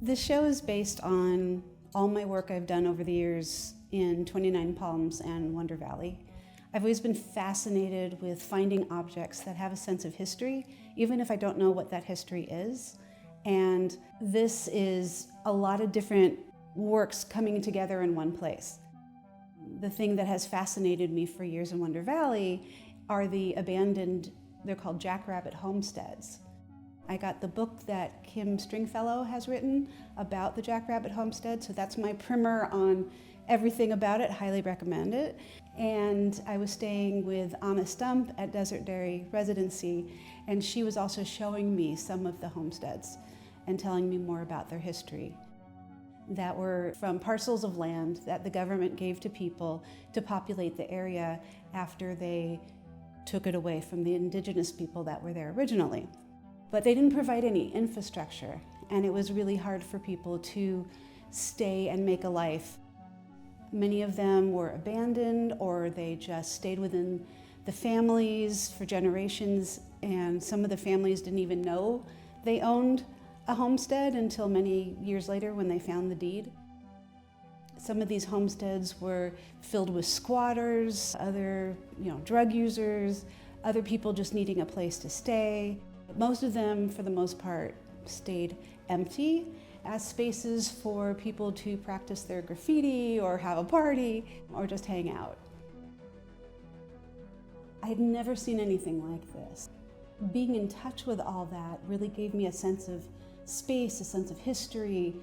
This show is based on all my work I've done over the years in 29 Palms and Wonder Valley. I've always been fascinated with finding objects that have a sense of history, even if I don't know what that history is. And this is a lot of different works coming together in one place. The thing that has fascinated me for years in Wonder Valley are the abandoned, they're called Jackrabbit homesteads. I got the book that Kim Stringfellow has written about the Jackrabbit homestead, so that's my primer on everything about it, highly recommend it. And I was staying with Anna Stump at Desert Dairy Residency, and she was also showing me some of the homesteads and telling me more about their history that were from parcels of land that the government gave to people to populate the area after they took it away from the indigenous people that were there originally. But they didn't provide any infrastructure, and it was really hard for people to stay and make a life. Many of them were abandoned, or they just stayed within the families for generations, and some of the families didn't even know they owned a homestead until many years later when they found the deed. Some of these homesteads were filled with squatters, other drug users, other people just needing a place to stay. Most of them, for the most part, stayed empty as spaces for people to practice their graffiti or have a party or just hang out. I had never seen anything like this. Being in touch with all that really gave me a sense of space, a sense of history,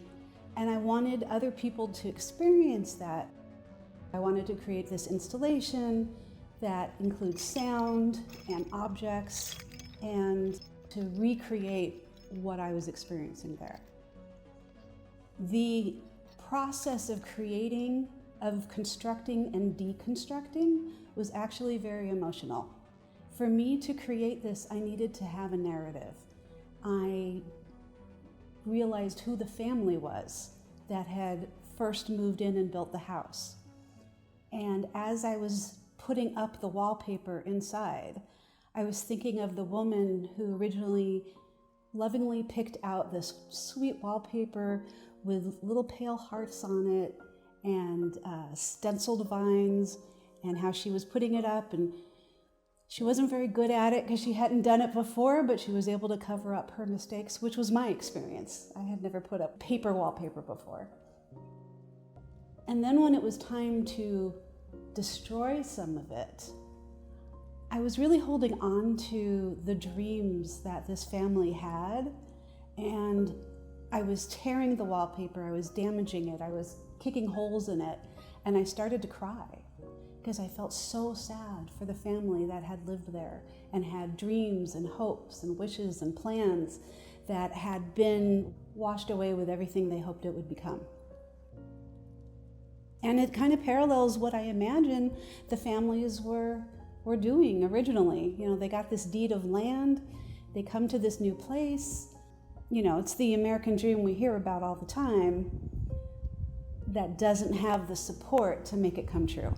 and I wanted other people to experience that. I wanted to create this installation that includes sound and objects and to recreate what I was experiencing there. The process of creating, of constructing and deconstructing was actually very emotional. For me to create this, I needed to have a narrative. I realized who the family was that had first moved in and built the house. And as I was putting up the wallpaper inside, I was thinking of the woman who originally lovingly picked out this sweet wallpaper with little pale hearts on it and stenciled vines, and how she was putting it up, and she wasn't very good at it because she hadn't done it before, but she was able to cover up her mistakes, which was my experience. I had never put up paper wallpaper before. And then when it was time to destroy some of it, I was really holding on to the dreams that this family had, and I was tearing the wallpaper, I was damaging it, I was kicking holes in it, and I started to cry because I felt so sad for the family that had lived there and had dreams and hopes and wishes and plans that had been washed away with everything they hoped it would become. And it kind of parallels what I imagine the families were doing originally. They got this deed of land, they come to this new place. It's the American dream we hear about all the time that doesn't have the support to make it come true.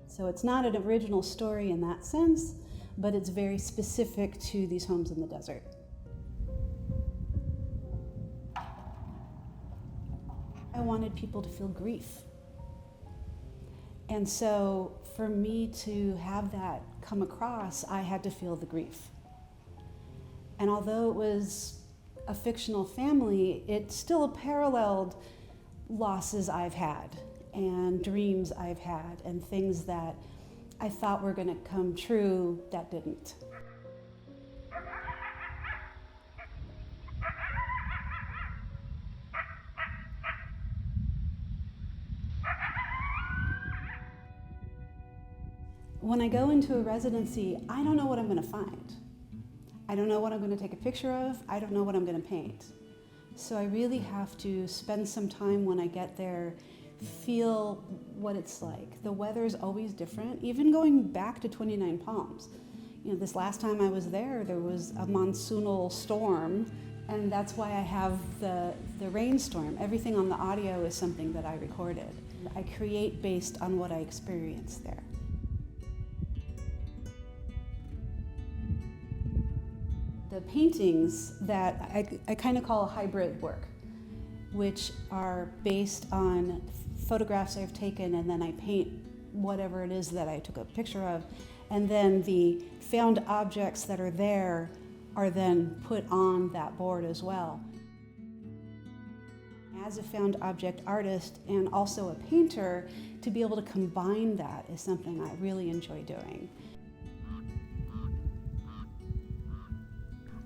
So it's not an original story in that sense, but it's very specific to these homes in the desert. I wanted people to feel grief. And so for me to have that come across, I had to feel the grief. And although it was a fictional family, it still paralleled losses I've had and dreams I've had and things that I thought were going to come true that didn't. When I go into a residency, I don't know what I'm going to find. I don't know what I'm going to take a picture of. I don't know what I'm going to paint. So I really have to spend some time when I get there, feel what it's like. The weather's always different, even going back to 29 Palms. This last time I was there was a monsoonal storm, and that's why I have the rainstorm. Everything on the audio is something that I recorded. I create based on what I experienced there. The paintings that I kind of call hybrid work. which are based on photographs I've taken, and then I paint whatever it is that I took a picture of. And then the found objects that are there are then put on that board as well. As a found object artist and also a painter, to be able to combine that is something I really enjoy doing.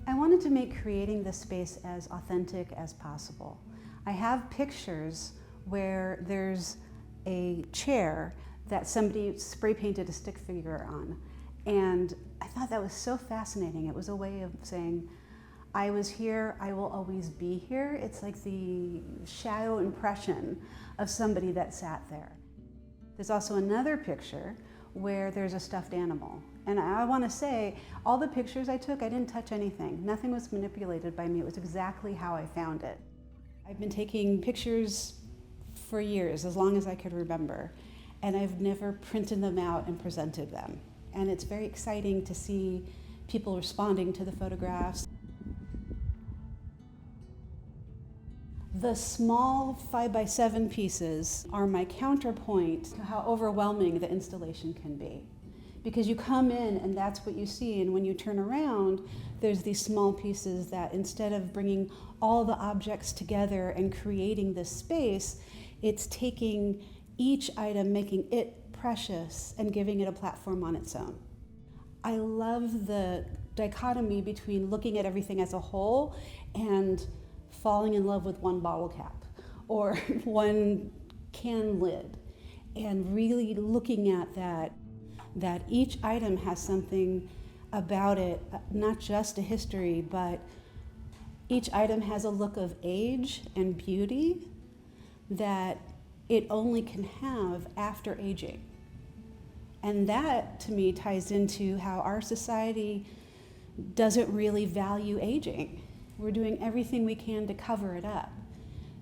I wanted to make creating this space as authentic as possible. I have pictures where there's a chair that somebody spray painted a stick figure on. And I thought that was so fascinating. It was a way of saying, I was here, I will always be here. It's like the shadow impression of somebody that sat there. There's also another picture where there's a stuffed animal. And I want to say, all the pictures I took, I didn't touch anything. Nothing was manipulated by me. It was exactly how I found it. I've been taking pictures for years, as long as I could remember. And I've never printed them out and presented them. And it's very exciting to see people responding to the photographs. The small 5x7 pieces are my counterpoint to how overwhelming the installation can be. Because you come in and that's what you see, and when you turn around, there's these small pieces that instead of bringing all the objects together and creating this space, it's taking each item, making it precious and giving it a platform on its own. I love the dichotomy between looking at everything as a whole and falling in love with one bottle cap or one can lid, and really looking at that each item has something about it, not just a history, but each item has a look of age and beauty that it only can have after aging. And that, to me, ties into how our society doesn't really value aging. We're doing everything we can to cover it up.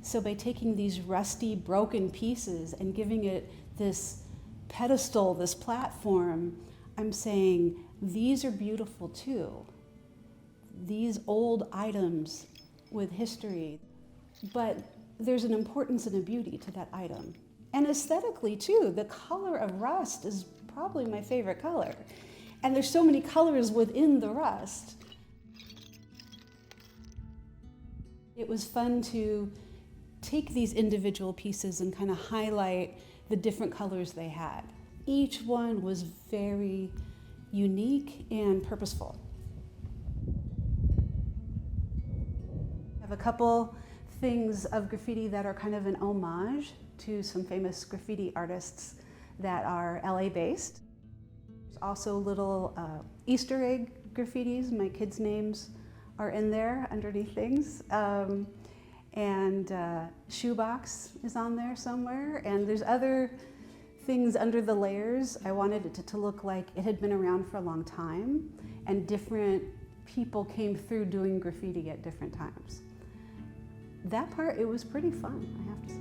So by taking these rusty, broken pieces and giving it this pedestal, this platform, I'm saying these are beautiful too. These old items with history, but there's an importance and a beauty to that item. And aesthetically too, the color of rust is probably my favorite color. And there's so many colors within the rust. It was fun to take these individual pieces and kind of highlight the different colors they had. Each one was very unique and purposeful. I have a couple things of graffiti that are kind of an homage to some famous graffiti artists that are LA based. There's also little Easter egg graffitis. My kids' names are in there underneath things. And shoebox is on there somewhere. And there's other things under the layers. I wanted it to look like it had been around for a long time and different people came through doing graffiti at different times. That part, it was pretty fun, I have to say.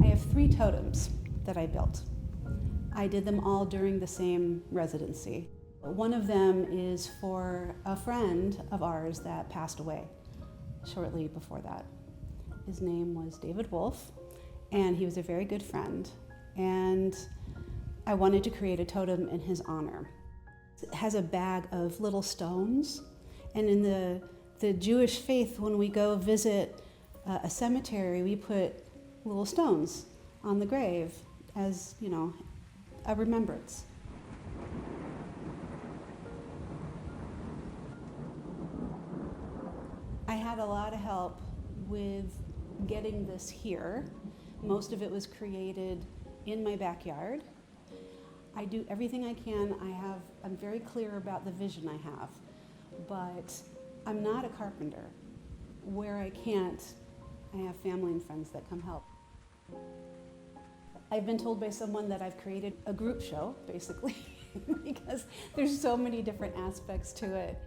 I have 3 totems that I built. I did them all during the same residency. One of them is for a friend of ours that passed away shortly before that. His name was David Wolf, and he was a very good friend. And I wanted to create a totem in his honor. It has a bag of little stones, and in the Jewish faith, when we go visit a cemetery, we put little stones on the grave as, you know, a remembrance. I had a lot of help with getting this here. Most of it was created in my backyard. I do everything I can. I'm very clear about the vision I have, but I'm not a carpenter. Where I can't, I have family and friends that come help. I've been told by someone that I've created a group show, basically, because there's so many different aspects to it.